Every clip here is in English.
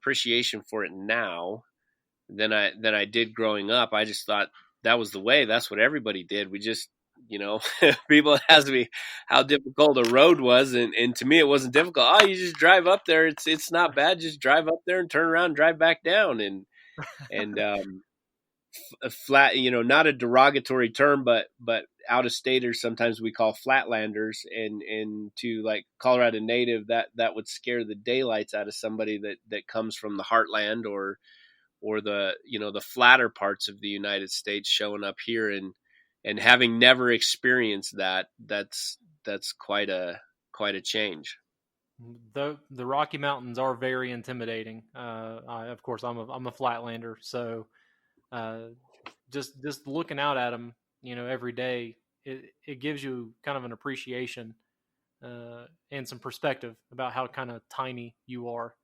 appreciation for it now than I did growing up. I just thought that was the way. That's what everybody did. We just, people asked me how difficult a road was, and to me it wasn't difficult. Oh, you just drive up there. It's not bad. Just drive up there and turn around, and drive back down, and a flat, not a derogatory term, but out of staters sometimes we call flatlanders, and to like Colorado native, that would scare the daylights out of somebody that comes from the heartland or the the flatter parts of the United States showing up here and having never experienced that's quite a change. The Rocky Mountains are very intimidating. Of course, I'm a flatlander, so just looking out at them, every day, it gives you kind of an appreciation and some perspective about how kind of tiny you are.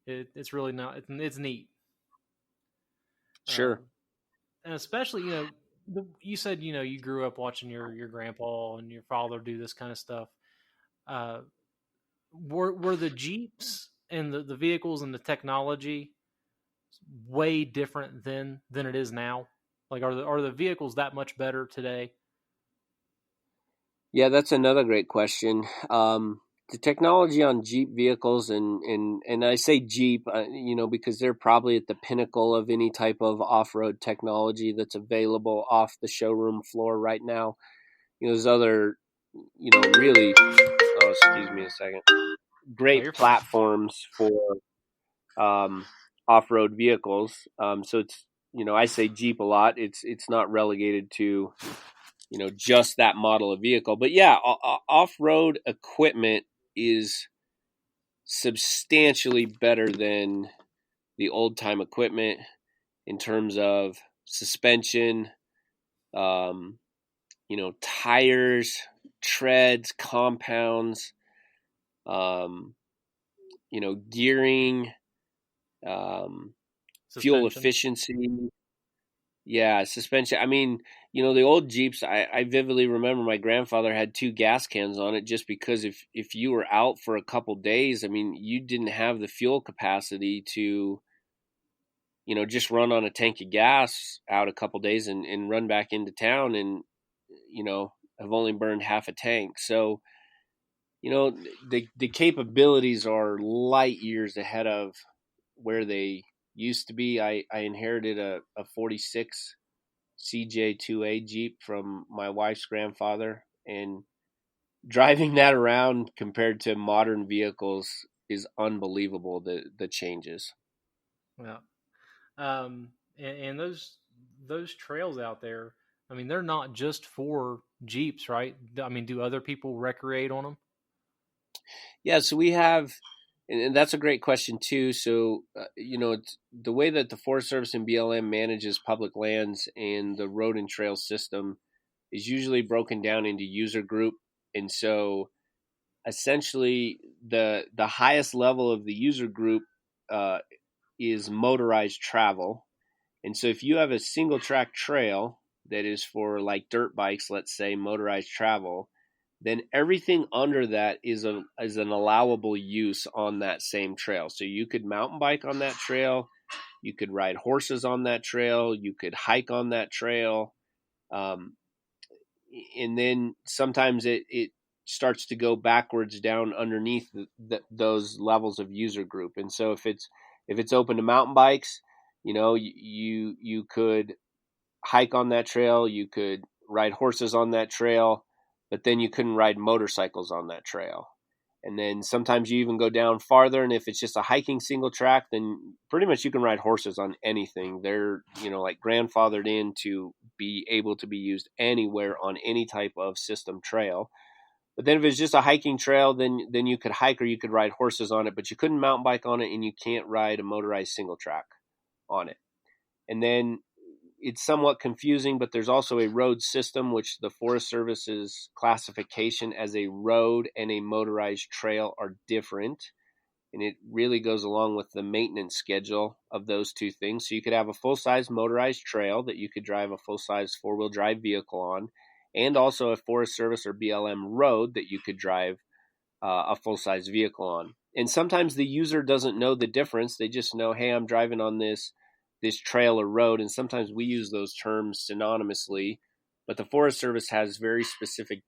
It's really not. It's neat. Sure. And especially, you said, you grew up watching your grandpa and your father do this kind of stuff. Were the Jeeps and the vehicles and the technology way different than it is now? Like, are the vehicles that much better today? Yeah, that's another great question. The technology on Jeep vehicles, and I say Jeep, because they're probably at the pinnacle of any type of off-road technology that's available off the showroom floor right now. There's other, really, oh, excuse me a second, great platforms for off-road vehicles. So it's, I say Jeep a lot. It's not relegated to, just that model of vehicle. But yeah, off-road equipment is substantially better than the old-time equipment in terms of suspension, tires, treads, compounds, gearing, fuel efficiency. Yeah, suspension. I mean, the old Jeeps, I vividly remember my grandfather had 2 gas cans on it just because if you were out for a couple days, I mean, you didn't have the fuel capacity to, just run on a tank of gas out a couple days and run back into town and, have only burned half a tank. So, the capabilities are light years ahead of where they used to be. I inherited a 46 CJ2A Jeep from my wife's grandfather, and driving that around compared to modern vehicles is unbelievable, the changes. Yeah. And those trails out there, I mean, they're not just for Jeeps, right? I mean, do other people recreate on them? Yeah, so we have, and that's a great question too. So, it's the way that the Forest Service and BLM manages public lands and the road and trail system is usually broken down into user group. And so essentially the highest level of the user group is motorized travel. And so if you have a single track trail that is for like dirt bikes, let's say motorized travel, then everything under that is an allowable use on that same trail. So you could mountain bike on that trail, you could ride horses on that trail, you could hike on that trail, and then sometimes it starts to go backwards down underneath those levels of user group. And so if it's open to mountain bikes, you could hike on that trail, you could ride horses on that trail, but then you couldn't ride motorcycles on that trail. And then sometimes you even go down farther, and if it's just a hiking single track, then pretty much you can ride horses on anything. They're, like grandfathered in to be able to be used anywhere on any type of system trail. But then if it's just a hiking trail, then you could hike or you could ride horses on it, but you couldn't mountain bike on it, and you can't ride a motorized single track on it. And then it's somewhat confusing, but there's also a road system, which the Forest Service's classification as a road and a motorized trail are different. And it really goes along with the maintenance schedule of those two things. So you could have a full-size motorized trail that you could drive a full-size four-wheel drive vehicle on, and also a Forest Service or BLM road that you could drive a full-size vehicle on. And sometimes the user doesn't know the difference. They just know, hey, I'm driving on this trail or road, and sometimes we use those terms synonymously. But the Forest Service has very specific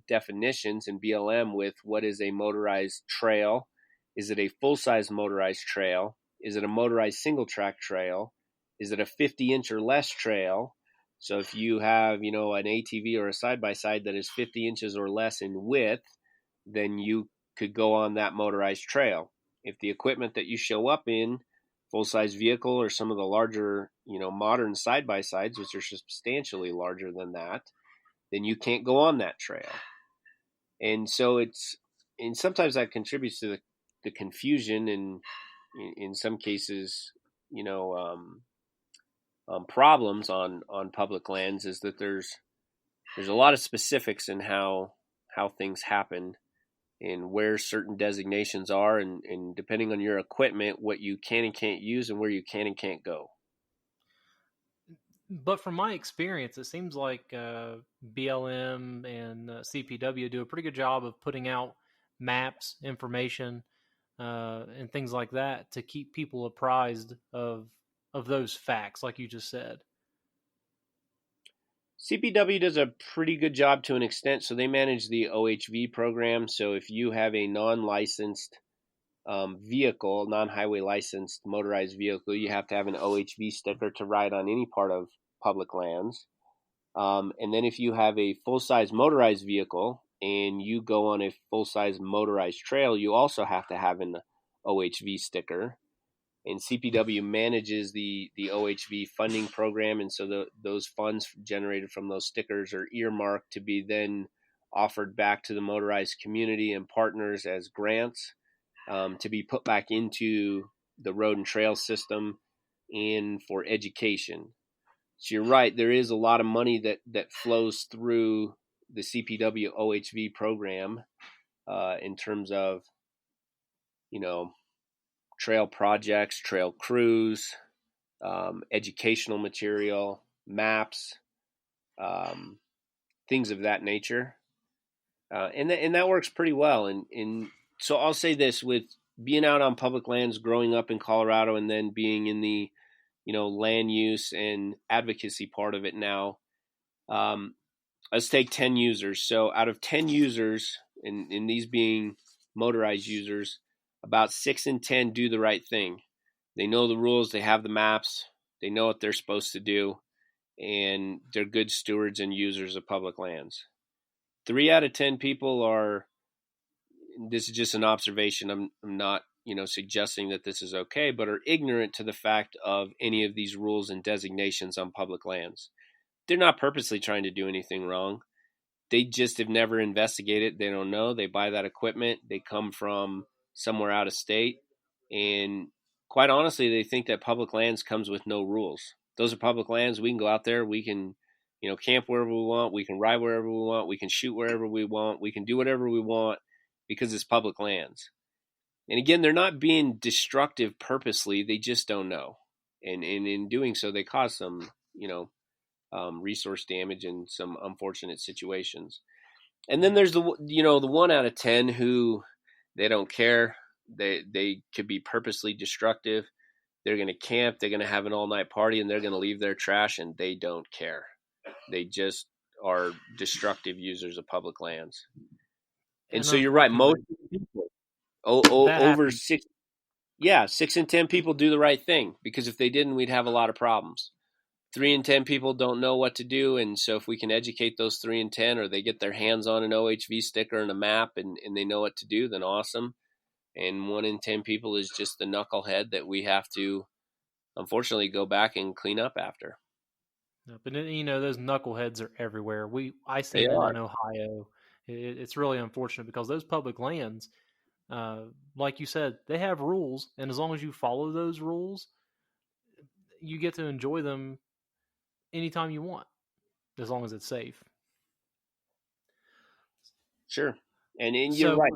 definitions in BLM with what is a motorized trail. Is it a full-size motorized trail? Is it a motorized single-track trail? Is it a 50-inch or less trail? So if you have, an ATV or a side-by-side that is 50 inches or less in width, then you could go on that motorized trail. If the equipment that you show up in, full-size vehicle or some of the larger, modern side-by-sides, which are substantially larger than that, then you can't go on that trail. And so and sometimes that contributes to the confusion and in some cases, problems on public lands is that there's a lot of specifics in how things happen and where certain designations are, and depending on your equipment, what you can and can't use and where you can and can't go. But from my experience, it seems like BLM and CPW do a pretty good job of putting out maps, information, and things like that to keep people apprised of those facts, like you just said. CPW does a pretty good job to an extent. So they manage the OHV program. So if you have a non-licensed vehicle, non-highway licensed motorized vehicle, you have to have an OHV sticker to ride on any part of public lands. And then if you have a full-size motorized vehicle and you go on a full-size motorized trail, you also have to have an OHV sticker. And CPW manages the OHV funding program, and so those funds generated from those stickers are earmarked to be then offered back to the motorized community and partners as grants to be put back into the road and trail system and for education. So you're right, there is a lot of money that flows through the CPW OHV program in terms of, trail projects, trail crews, educational material, maps, things of that nature. And that works pretty well. And so I'll say this, with being out on public lands, growing up in Colorado, and then being in the, land use and advocacy part of it now, let's take 10 users. So out of 10 users, and these being motorized users, about 6 in 10 do the right thing. They know the rules, they have the maps, they know what they're supposed to do, and they're good stewards and users of public lands. 3 out of 10 people are, this is just an observation, I'm not, suggesting that this is okay, but are ignorant to the fact of any of these rules and designations on public lands. They're not purposely trying to do anything wrong. They just have never investigated. They don't know. They buy that equipment. They come from somewhere out of state. And quite honestly, they think that public lands comes with no rules. Those are public lands. We can go out there. We can, camp wherever we want. We can ride wherever we want. We can shoot wherever we want. We can do whatever we want because it's public lands. And again, they're not being destructive purposely. They just don't know. And in doing so, they cause some, resource damage and some unfortunate situations. And then there's the 1 out of 10 who they don't care. They could be purposely destructive. They're going to camp. They're going to have an all-night party, and they're going to leave their trash, and they don't care. They just are destructive users of public lands. And so you're right. Most people, over happens. 6 in 10 people do the right thing, because if they didn't, we'd have a lot of problems. 3 in 10 people don't know what to do, and so if we can educate those 3 in 10, or they get their hands on an OHV sticker and a map, and they know what to do, then awesome. And 1 in 10 people is just the knucklehead that we have to, unfortunately, go back and clean up after. But those knuckleheads are everywhere. I see They them are. in Ohio. It's really unfortunate because those public lands, like you said, they have rules, and as long as you follow those rules, you get to enjoy them anytime you want, as long as it's safe. Sure. And you're right.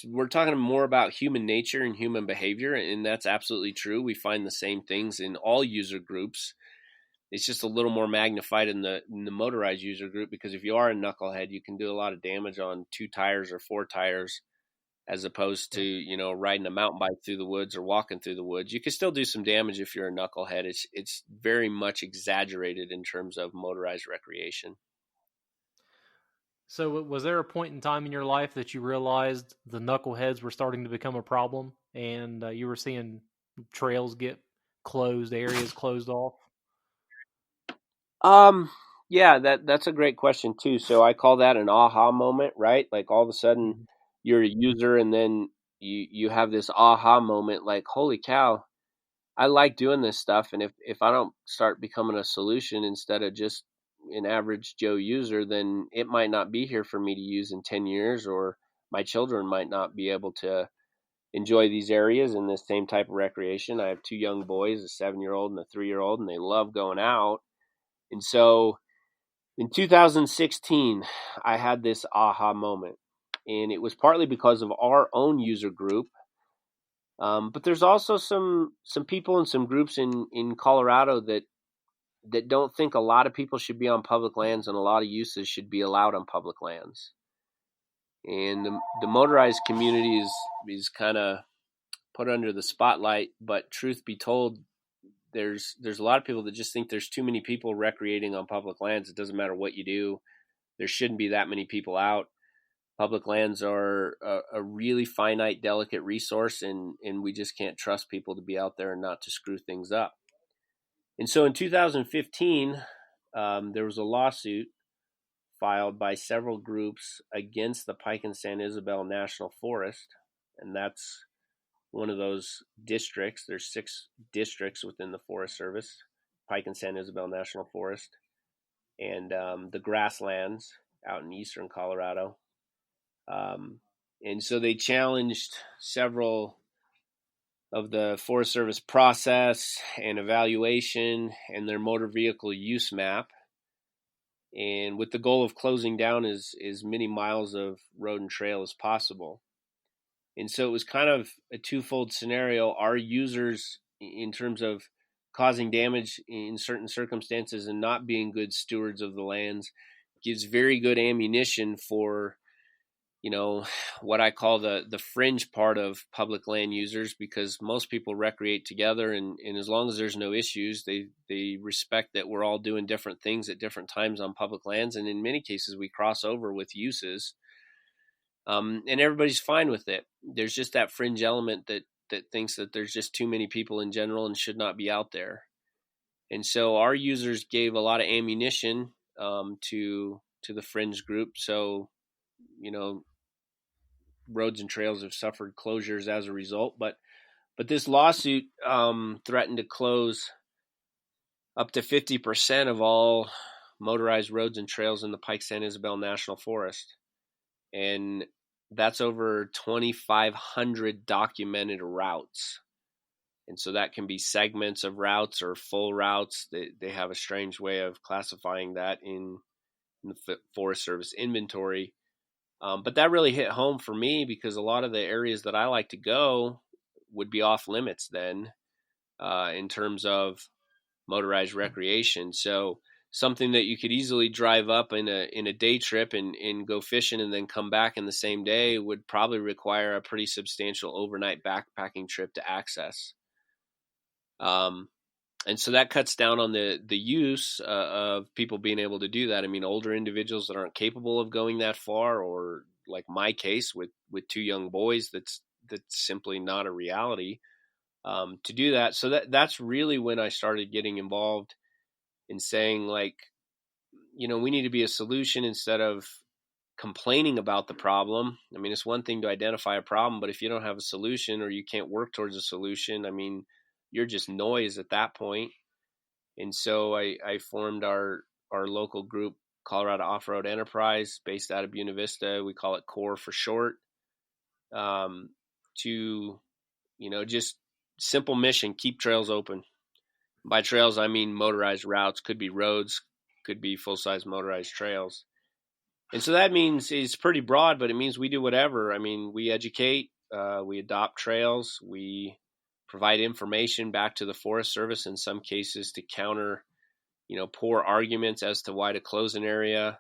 We're talking more about human nature and human behavior, and that's absolutely true. We find the same things in all user groups. It's just a little more magnified in the motorized user group, because if you are a knucklehead, you can do a lot of damage on 2 tires or 4 tires as opposed to, Yeah. riding a mountain bike through the woods or walking through the woods. You can still do some damage if you're a knucklehead. It's very much exaggerated in terms of motorized recreation. So, was there a point in time in your life that you realized the knuckleheads were starting to become a problem, and you were seeing trails get closed, areas closed off? Um, yeah, that's a great question too. So I call that an aha moment, right? Like all of a sudden Mm-hmm. you're a user and then you have this aha moment like, holy cow, I like doing this stuff, and if I don't start becoming a solution instead of just an average Joe user, then it might not be here for me to use in 10 years, or my children might not be able to enjoy these areas in this same type of recreation. I have two young boys, a 7-year-old and a 3-year-old, and they love going out. And so in 2016, I had this aha moment, and it was partly because of our own user group. But there's also some people and some groups in Colorado that don't think a lot of people should be on public lands and a lot of uses should be allowed on public lands. And the motorized community is kind of put under the spotlight. But truth be told, there's a lot of people that just think there's too many people recreating on public lands. It doesn't matter what you do. There shouldn't be that many people out. Public lands are a really finite, delicate resource, and we just can't trust people to be out there and not to screw things up. And so in 2015, there was a lawsuit filed by several groups against the Pike and San Isabel National Forest, and that's one of those districts. There's 6 districts within the Forest Service: Pike and San Isabel National Forest, and the grasslands out in eastern Colorado. And so they challenged several of the Forest Service process and evaluation and their motor vehicle use map, and with the goal of closing down as many miles of road and trail as possible. And so it was kind of a twofold scenario. Our users, in terms of causing damage in certain circumstances and not being good stewards of the lands, gives very good ammunition for, what I call the fringe part of public land users, because most people recreate together, and as long as there's no issues, they respect that we're all doing different things at different times on public lands, and in many cases we cross over with uses, and everybody's fine with it. There's just that fringe element that thinks that there's just too many people in general and should not be out there. And so our users gave a lot of ammunition to the fringe group. So, roads and trails have suffered closures as a result. But this lawsuit threatened to close up to 50% of all motorized roads and trails in the Pike San Isabel National Forest, and that's over 2,500 documented routes. And so that can be segments of routes or full routes. They have a strange way of classifying that in the Forest Service inventory. But that really hit home for me because a lot of the areas that I like to go would be off limits then, in terms of motorized recreation. So something that you could easily drive up in a day trip and go fishing and then come back in the same day would probably require a pretty substantial overnight backpacking trip to access. And so that cuts down on the use of people being able to do that. I mean, older individuals that aren't capable of going that far, or like my case with 2 young boys, that's simply not a reality, to do that. So that's really when I started getting involved in saying, like, we need to be a solution instead of complaining about the problem. I mean, it's one thing to identify a problem, but if you don't have a solution or you can't work towards a solution, I mean, you're just noise at that point. And so I formed our local group, Colorado Off-Road Enterprise, based out of Buena Vista. We call it CORE for short. To, just simple mission: keep trails open. By trails, I mean motorized routes. Could be roads, could be full-size motorized trails. And so that means it's pretty broad, but it means we do whatever. I mean, we educate, we adopt trails, we provide information back to the Forest Service in some cases to counter, poor arguments as to why to close an area.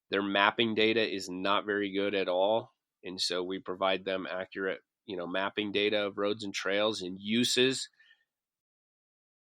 Their mapping data is not very good at all. And so we provide them accurate, mapping data of roads and trails and uses.